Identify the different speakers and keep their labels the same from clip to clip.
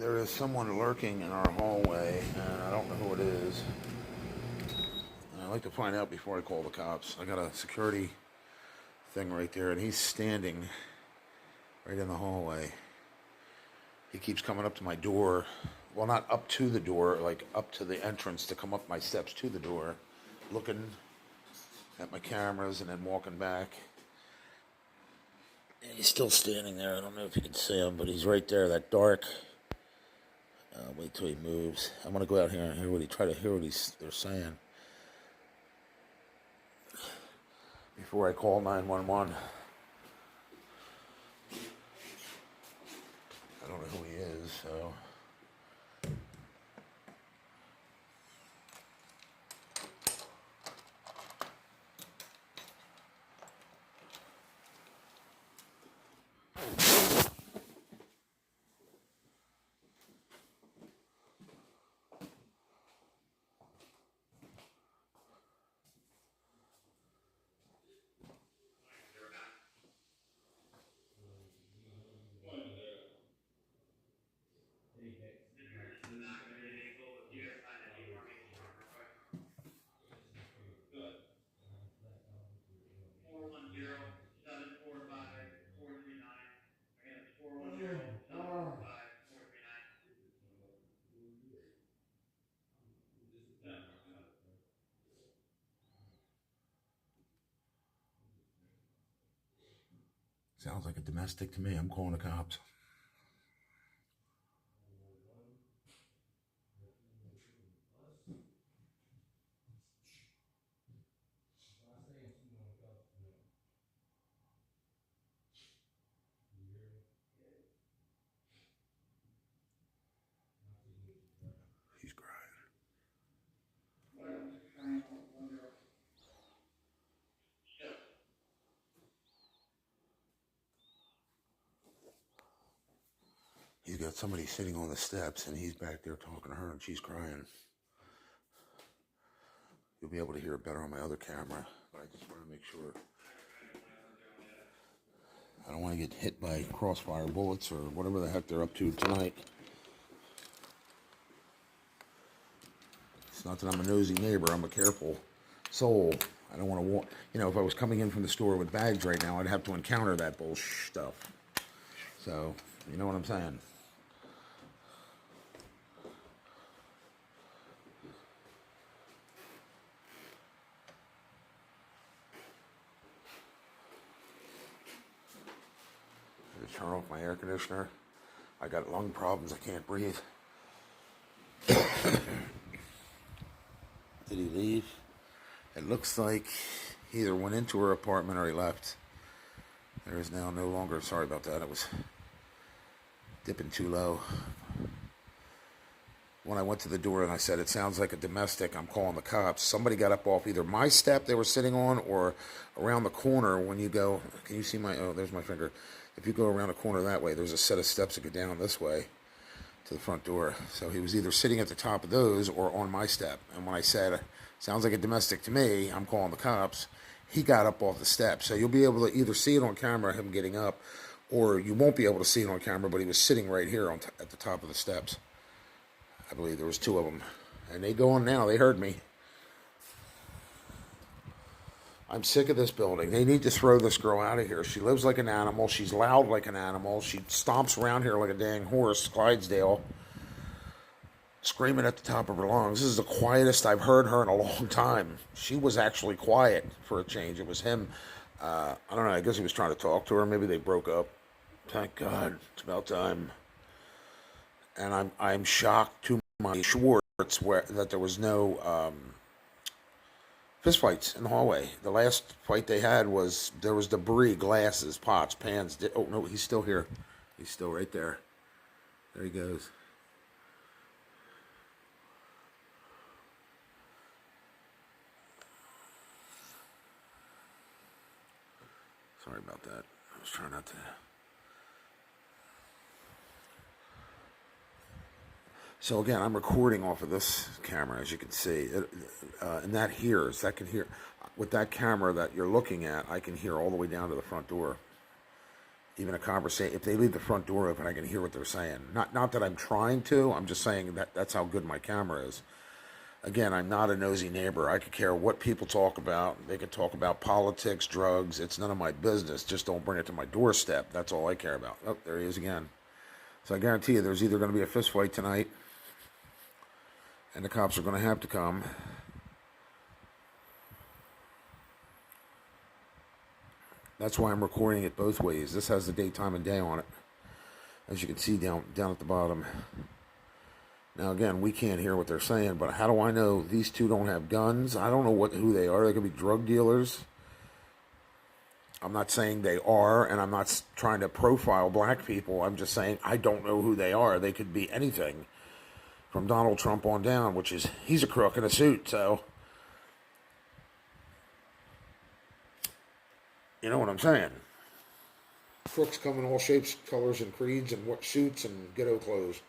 Speaker 1: There is someone lurking in our hallway, and I don't know who it is. And I'd like to find out before I call the cops. I got a security thing right there, and he's standing right in the hallway. He keeps coming up to my door. Well, not up to the door, like up to the entrance to come up my steps to the door, looking at my cameras and then walking back. And he's still standing there. I don't know if you can see him, but he's right there, that dark. Wait till he moves. I'm gonna go out here and try to hear what they're saying before I call 911. I don't know who he is, so. Sounds like a domestic to me. I'm calling the cops. He's crying. He's got somebody sitting on the steps, and he's back there talking to her, and she's crying. You'll be able to hear it better on my other camera, but I just want to make sure. I don't want to get hit by crossfire bullets or whatever the heck they're up to tonight. It's not that I'm a nosy neighbor. I'm a careful soul. I don't want to walk. If I was coming in from the store with bags right now, I'd have to encounter that bullshit stuff. So, you know what I'm saying? Just turn off my air conditioner. I got lung problems. I can't breathe. Did he leave? It looks like he either went into her apartment or he left. There is now no longer, sorry about that, it was dipping too low. When I went to the door and I said, it sounds like a domestic, I'm calling the cops, somebody got up off either my step they were sitting on or around the corner when you go, can you see there's my finger. If you go around the corner that way, there's a set of steps that go down this way to the front door. So he was either sitting at the top of those or on my step. And when I said, sounds like a domestic to me, I'm calling the cops, he got up off the steps. So you'll be able to either see it on camera, him getting up, or you won't be able to see it on camera, but he was sitting right here at the top of the steps. I believe there was two of them. And they go on now. They heard me. I'm sick of this building. They need to throw this girl out of here. She lives like an animal. She's loud like an animal. She stomps around here like a dang horse, Clydesdale, screaming at the top of her lungs. This is the quietest I've heard her in a long time. She was actually quiet for a change. It was him. I don't know. I guess he was trying to talk to her. Maybe they broke up. Thank God. It's about time. And I'm shocked to my Schwartz that there was no fistfights in the hallway. The last fight they had there was debris, glasses, pots, pans. Oh no, he's still here. He's still right there. There he goes. Sorry about that. I was trying not to. So again, I'm recording off of this camera, as you can see, and that can hear, with that camera that you're looking at, I can hear all the way down to the front door. even a conversation. If they leave the front door open, I can hear what they're saying. Not that I'm trying to. I'm just saying that that's how good my camera is. Again, I'm not a nosy neighbor. I could care what people talk about. They could talk about politics, drugs. It's none of my business. Just don't bring it to my doorstep. That's all I care about. Oh, there he is again. So I guarantee you there's either going to be a fist fight tonight, and the cops are going to have to come. That's why I'm recording it both ways. This has the date, time, and day on it, as you can see down at the bottom. Now, again, we can't hear what they're saying, but how do I know these two don't have guns? I don't know who they are. They could be drug dealers. I'm not saying they are, and I'm not trying to profile black people. I'm just saying I don't know who they are. They could be anything from Donald Trump on down, which is, he's a crook in a suit, so you know what I'm saying. Crooks come in all shapes, colors, and creeds, and what suits and ghetto clothes.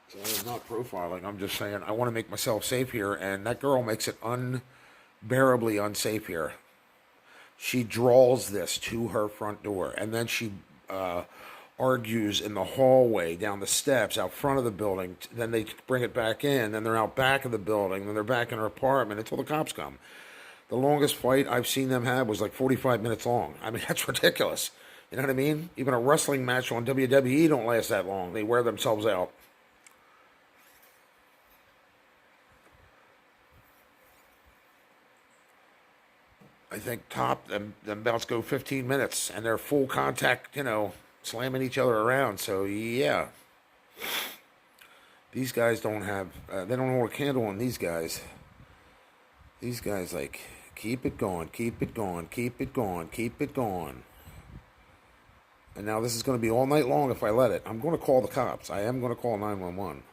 Speaker 1: So I'm not profiling. I'm just saying I want to make myself safe here, and that girl makes it unbearably unsafe here. She draws this to her front door, and then she argues in the hallway, down the steps, out front of the building. Then they bring it back in. Then they're out back of the building. Then they're back in her apartment until the cops come. The longest fight I've seen them have was like 45 minutes long. I mean, that's ridiculous. You know what I mean? Even a wrestling match on WWE don't last that long. They wear themselves out. I think top, them bouts go 15 minutes, and they're full contact, slamming each other around. So, yeah. These guys don't have, they don't hold a candle on these guys. These guys, like, keep it going, keep it going, keep it going, keep it going. And now this is going to be all night long if I let it. I'm going to call the cops. I am going to call 911.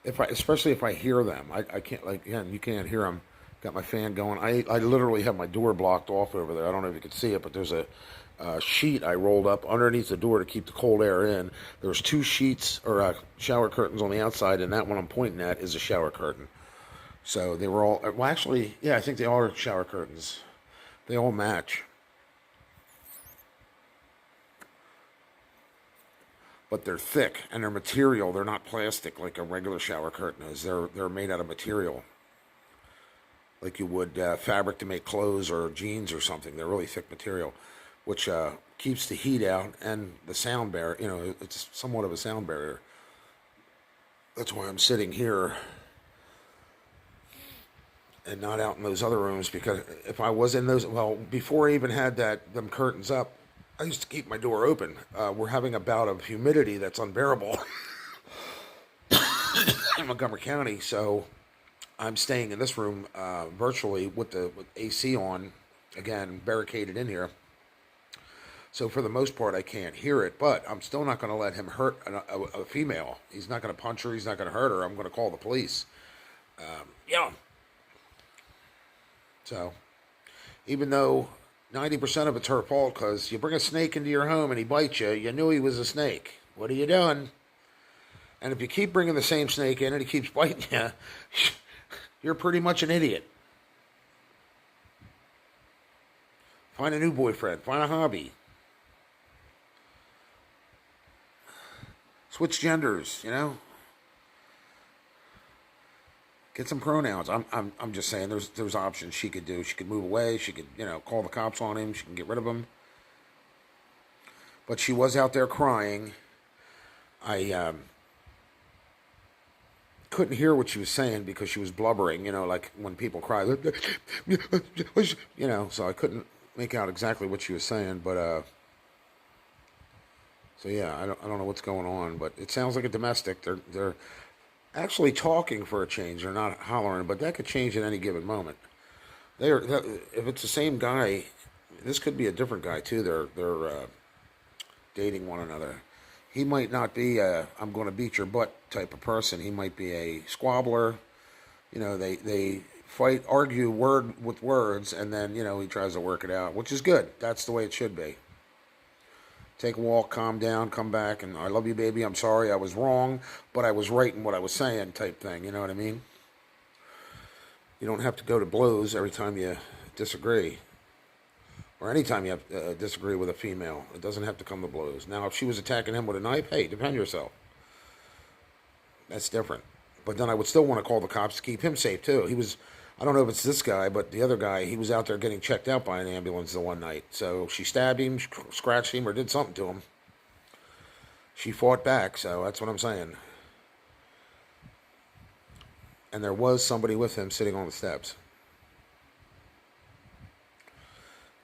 Speaker 1: Especially if I hear them. I can't, like, again, you can't hear them. Got my fan going. I literally have my door blocked off over there. I don't know if you can see it, but there's a sheet I rolled up underneath the door to keep the cold air in. There's two sheets or shower curtains on the outside, and that one I'm pointing at is a shower curtain. So they were all, well, actually, yeah, I think they are shower curtains. They all match. But they're thick, and they're material. They're not plastic like a regular shower curtain is. They're made out of material, like you would fabric to make clothes or jeans or something. They're really thick material, which keeps the heat out and the sound barrier. It's somewhat of a sound barrier. That's why I'm sitting here and not out in those other rooms, because if I was in those, well, before I even had them curtains up, I used to keep my door open. We're having a bout of humidity that's unbearable in Montgomery County, so I'm staying in this room virtually with AC on, again, barricaded in here. So for the most part, I can't hear it, but I'm still not going to let him hurt a female. He's not going to punch her. He's not going to hurt her. I'm going to call the police. Yeah. So even though 90% of it's her fault, because you bring a snake into your home and he bites you, you knew he was a snake. What are you doing? And if you keep bringing the same snake in and he keeps biting you, you're pretty much an idiot. Find a new boyfriend. Find a hobby. Switch genders, Get some pronouns. I'm just saying there's options she could do. She could move away. She could, call the cops on him. She can get rid of him. But she was out there crying. I couldn't hear what she was saying because she was blubbering, like when people cry, so I couldn't make out exactly what she was saying, but so yeah, I don't know what's going on, but it sounds like a domestic. They're actually talking for a change. They're not hollering, but that could change at any given moment. If it's the same guy, this could be a different guy too. They're dating one another. He might not be a "I'm going to beat your butt" type of person. He might be a squabbler. They fight, argue word with words, and then he tries to work it out, which is good. That's the way it should be. Take a walk, calm down, come back, and I love you, baby. I'm sorry, I was wrong, but I was right in what I was saying, type thing. You know what I mean? You don't have to go to blows every time you disagree. or anytime you have, disagree with a female. It doesn't have to come to blows. Now, if she was attacking him with a knife, hey, defend yourself. That's different. But then I would still want to call the cops to keep him safe, too. He was, I don't know if it's this guy, but the other guy, he was out there getting checked out by an ambulance the one night. So she stabbed him, scratched him, or did something to him. She fought back, so that's what I'm saying. And there was somebody with him sitting on the steps.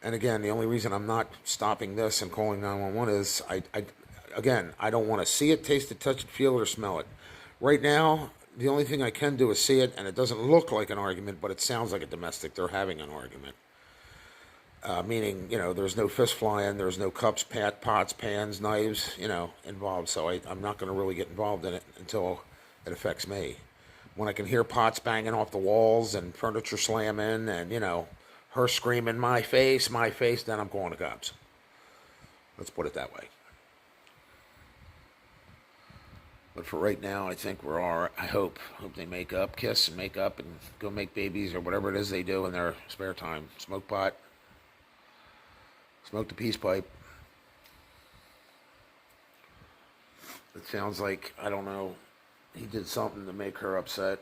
Speaker 1: And again, the only reason I'm not stopping this and calling 911 is, I don't want to see it, taste it, touch it, feel it, or smell it. Right now, the only thing I can do is see it, and it doesn't look like an argument, but it sounds like a domestic. They're having an argument. Meaning, there's no fist flying, there's no cups, pots, pans, knives, involved. So I'm not going to really get involved in it until it affects me. When I can hear pots banging off the walls and furniture slamming and, her screaming, my face, then I'm calling the cops. Let's put it that way. But for right now, I think we're all right. I hope they make up, kiss and make up and go make babies or whatever it is they do in their spare time. Smoke pot. Smoke the peace pipe. It sounds like, I don't know, he did something to make her upset.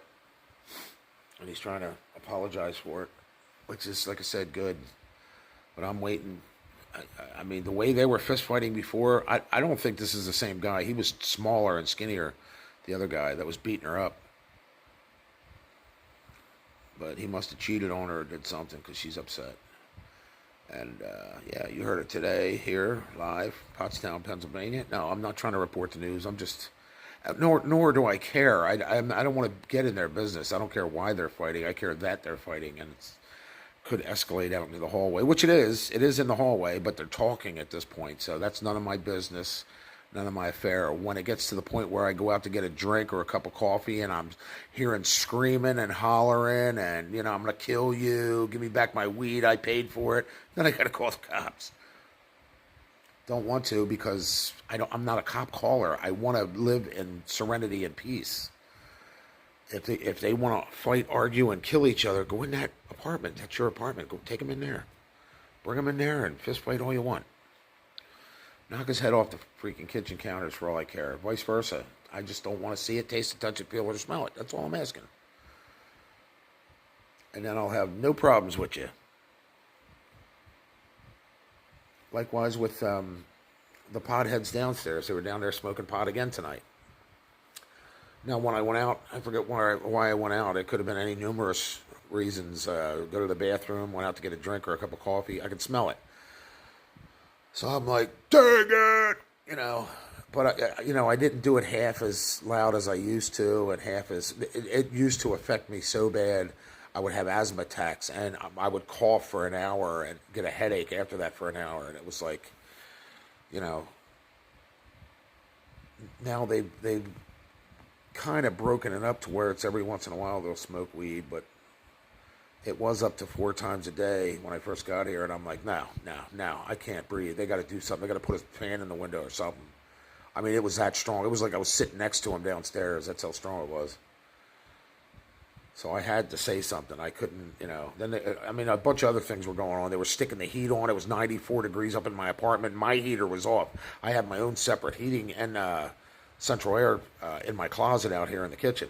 Speaker 1: And he's trying to apologize for it. Which is, like I said, good. But I'm waiting. I mean, the way they were fist fighting before, I don't think this is the same guy. He was smaller and skinnier, the other guy that was beating her up. But he must have cheated on her or did something because she's upset. And, yeah, you heard it today here, live, Pottstown, Pennsylvania. No, I'm not trying to report the news. I'm just, nor do I care. I don't want to get in their business. I don't care why they're fighting. I care that they're fighting, and it's could escalate out into the hallway, which it is. It is in the hallway, but they're talking at this point, so that's none of my business, none of my affair. When it gets to the point where I go out to get a drink or a cup of coffee and I'm hearing screaming and hollering and, I'm going to kill you, give me back my weed, I paid for it, then I got to call the cops. Don't want to because I'm not a cop caller. I want to live in serenity and peace. If they want to fight, argue, and kill each other, go in that apartment. That's your apartment. Go take them in there. Bring them in there and fist fight all you want. Knock his head off the freaking kitchen counters for all I care. Vice versa. I just don't want to see it, taste it, touch it, feel it, or smell it. That's all I'm asking. And then I'll have no problems with you. Likewise with the potheads downstairs. They were down there smoking pot again tonight. Now, when I went out, I forget why I went out. It could have been any numerous reasons. Go to the bathroom, went out to get a drink or a cup of coffee. I could smell it. So I'm like, dang it! But, I didn't do it half as loud as I used to and half as... It used to affect me so bad, I would have asthma attacks and I would cough for an hour and get a headache after that for an hour. And it was like, now they've kind of broken it up to where it's every once in a while they'll smoke weed, but it was up to 4 times a day when I first got here, and I'm like, no, I can't breathe. They got to do something. They got to put a fan in the window or something. I mean, it was that strong. It was like I was sitting next to him downstairs. That's how strong it was. So I had to say something. I couldn't, Then, a bunch of other things were going on. They were sticking the heat on. It was 94 degrees up in my apartment. My heater was off. I have my own separate heating and central air in my closet out here in the kitchen.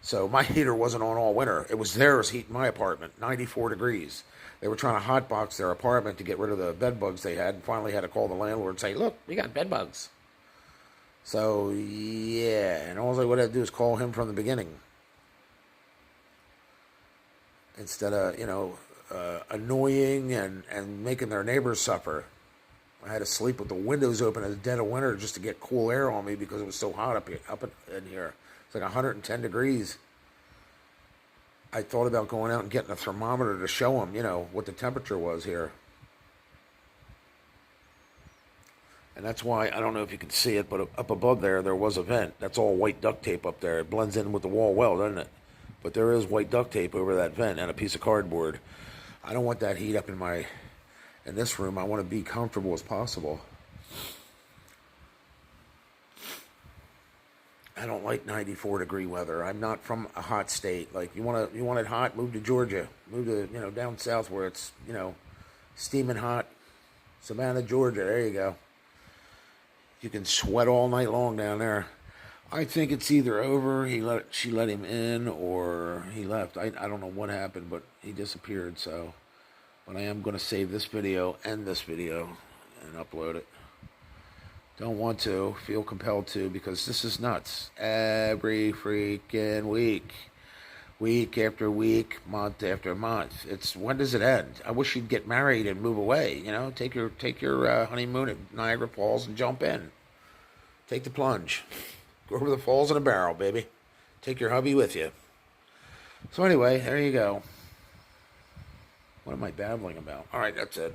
Speaker 1: So my heater wasn't on all winter. It was theirs heating my apartment, 94 degrees. They were trying to hotbox their apartment to get rid of the bed bugs they had, and finally had to call the landlord and say, look, we got bed bugs. So, yeah, and all I would have to do is call him from the beginning. Instead of, annoying and making their neighbors suffer. I had to sleep with the windows open in the dead of winter just to get cool air on me because it was so hot up in here. It's like 110 degrees. I thought about going out and getting a thermometer to show them, what the temperature was here. And that's why, I don't know if you can see it, but up above there was a vent. That's all white duct tape up there. It blends in with the wall well, doesn't it? But there is white duct tape over that vent and a piece of cardboard. I don't want that heat up in this room. I want to be comfortable as possible. I don't like 94 degree weather. I'm not from a hot state. Like you want it hot, move to Georgia. Move to, down south where it's, steaming hot. Savannah, Georgia. There you go. You can sweat all night long down there. I think it's either over. She let him in, or he left. I don't know what happened, but he disappeared. So, but I am going to save this video and this video and upload it. Don't want to, feel compelled to, because this is nuts. Every freaking week. Week after week, month after month. When does it end? I wish you'd get married and move away. Take your honeymoon at Niagara Falls and jump in. Take the plunge. Go over the falls in a barrel, baby. Take your hubby with you. So anyway, there you go. What am I babbling about? All right, that's it.